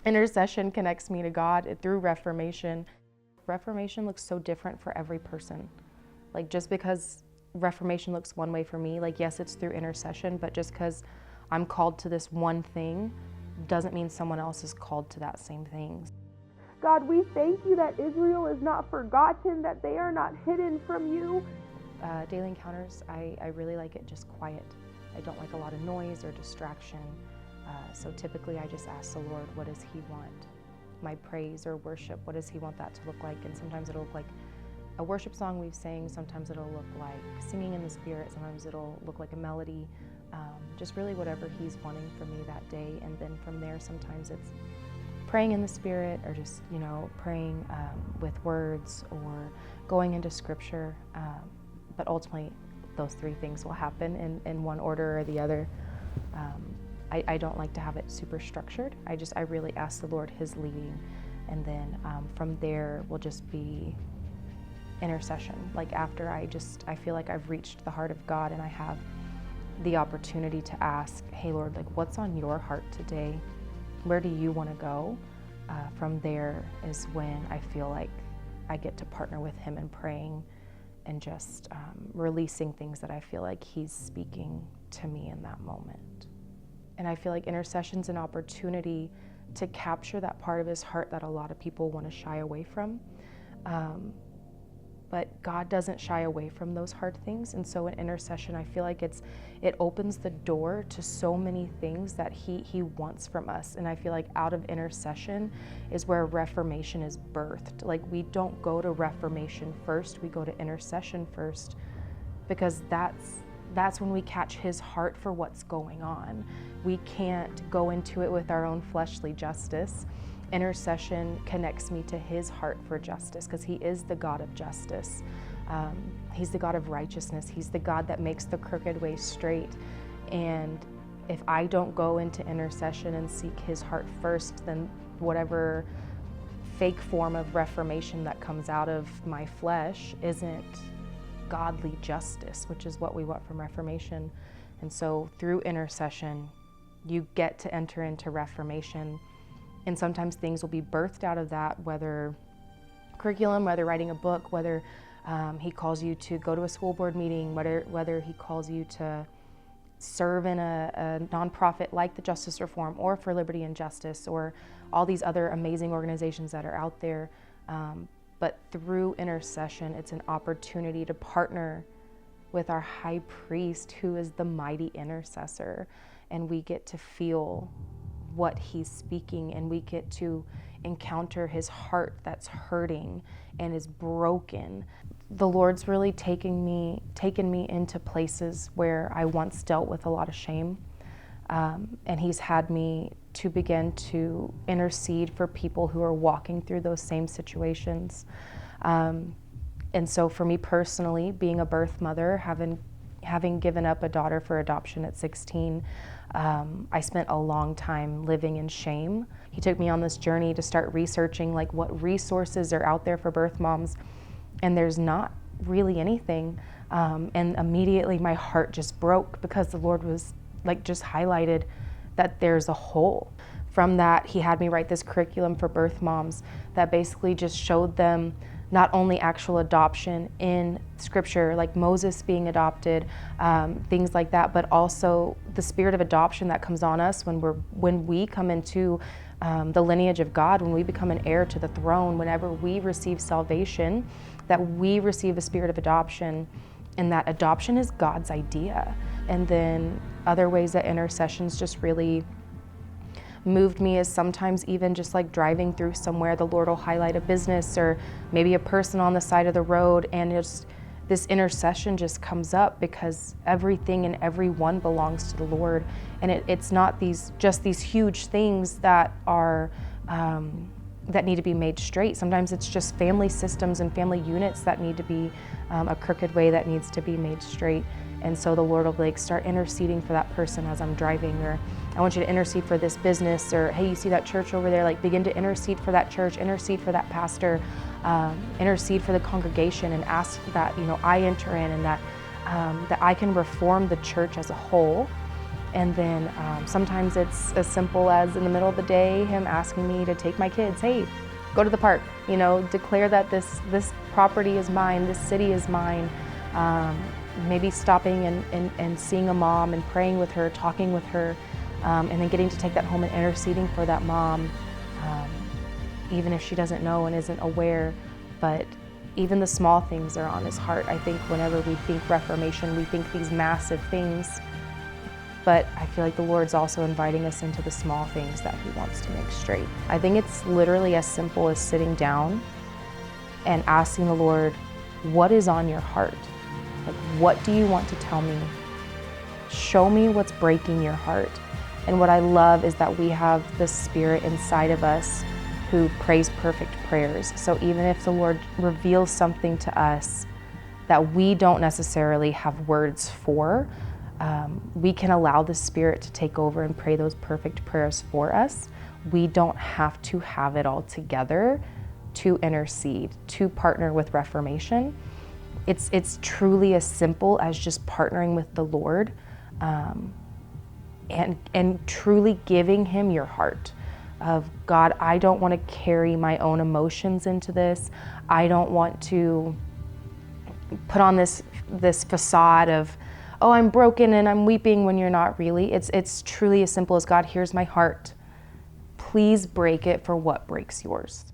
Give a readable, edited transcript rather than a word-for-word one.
Intercession connects me to God through Reformation. Reformation looks so different for every person. Like, just because Reformation looks one way for me, like, yes, it's through intercession, but just because I'm called to this one thing doesn't mean someone else is called to that same thing. God, we thank you that Israel is not forgotten, that they are not hidden from you. Daily encounters, I really like it just quiet. I don't like a lot of noise or distraction. So typically I just ask the Lord, what does He want? My praise or worship, what does He want that to look like? And sometimes it'll look like a worship song we've sang, sometimes it'll look like singing in the Spirit, sometimes it'll look like a melody, just really whatever He's wanting from me that day. And then from there, sometimes it's praying in the Spirit, or just, praying with words, or going into Scripture. But ultimately, those three things will happen in one order or the other. I don't like to have it super structured. I really ask the Lord His leading, and then from there will just be intercession. Like, after I feel like I've reached the heart of God and I have the opportunity to ask, hey Lord, like, what's on your heart today? Where do you want to go? From there is when I feel like I get to partner with Him in praying and just releasing things that I feel like He's speaking to me in that moment. And I feel like intercession's an opportunity to capture that part of His heart that a lot of people want to shy away from. But God doesn't shy away from those hard things. And so in intercession, I feel like it opens the door to so many things that He wants from us. And I feel like out of intercession is where Reformation is birthed. Like, we don't go to Reformation first, we go to intercession first, because that's when we catch His heart for what's going on. We can't go into it with our own fleshly justice. Intercession connects me to His heart for justice, because He is the God of justice. He's the God of righteousness. He's the God that makes the crooked way straight. And if I don't go into intercession and seek His heart first, then whatever fake form of reformation that comes out of my flesh isn't godly justice, which is what we want from Reformation. And so through intercession, you get to enter into Reformation. And sometimes things will be birthed out of that, whether curriculum, whether writing a book, whether He calls you to go to a school board meeting, whether He calls you to serve in a nonprofit like the Justice Reform or for Liberty and Justice, or all these other amazing organizations that are out there. But through intercession, it's an opportunity to partner with our high priest, who is the mighty intercessor, and we get to feel what He's speaking, and we get to encounter His heart that's hurting and is broken. The Lord's really taken me into places where I once dealt with a lot of shame, and He's had me to begin to intercede for people who are walking through those same situations. And so for me personally, being a birth mother, having given up a daughter for adoption at 16, I spent a long time living in shame. He took me on this journey to start researching like what resources are out there for birth moms, and there's not really anything. And immediately my heart just broke, because the Lord was like just highlighted that there's a hole. From that, He had me write this curriculum for birth moms that basically just showed them not only actual adoption in Scripture, like Moses being adopted, things like that, but also the spirit of adoption that comes on us when we come into the lineage of God, when we become an heir to the throne, whenever we receive salvation, that we receive a spirit of adoption, and that adoption is God's idea. And then other ways that intercessions just really moved me is sometimes even just like driving through somewhere, the Lord will highlight a business or maybe a person on the side of the road, and just this intercession just comes up, because everything and everyone belongs to the Lord. And it's not these huge things that are that need to be made straight. Sometimes it's just family systems and family units that need to be a crooked way that needs to be made straight. And so the Lord will like start interceding for that person as I'm driving, or I want you to intercede for this business, or hey, you see that church over there, like begin to intercede for that church, intercede for that pastor, intercede for the congregation, and ask that I enter in, and that I can reform the church as a whole. And then sometimes it's as simple as in the middle of the day, him asking me to take my kids, hey, go to the park, you know, declare that this property is mine, this city is mine. Maybe stopping and seeing a mom and praying with her, talking with her, and then getting to take that home and interceding for that mom, even if she doesn't know and isn't aware. But even the small things are on his heart. I think whenever we think Reformation, we think these massive things, but I feel like the Lord's also inviting us into the small things that he wants to make straight. I think it's literally as simple as sitting down and asking the Lord, what is on your heart? Like, what do you want to tell me? Show me what's breaking your heart. And what I love is that we have the Spirit inside of us who prays perfect prayers. So even if the Lord reveals something to us that we don't necessarily have words for, we can allow the Spirit to take over and pray those perfect prayers for us. We don't have to have it all together to intercede, to partner with Reformation. It's truly as simple as just partnering with the Lord and truly giving him your heart of, God, I don't want to carry my own emotions into this. I don't want to put on this facade of, oh, I'm broken and I'm weeping when you're not really. It's truly as simple as, God, here's my heart. Please break it for what breaks yours.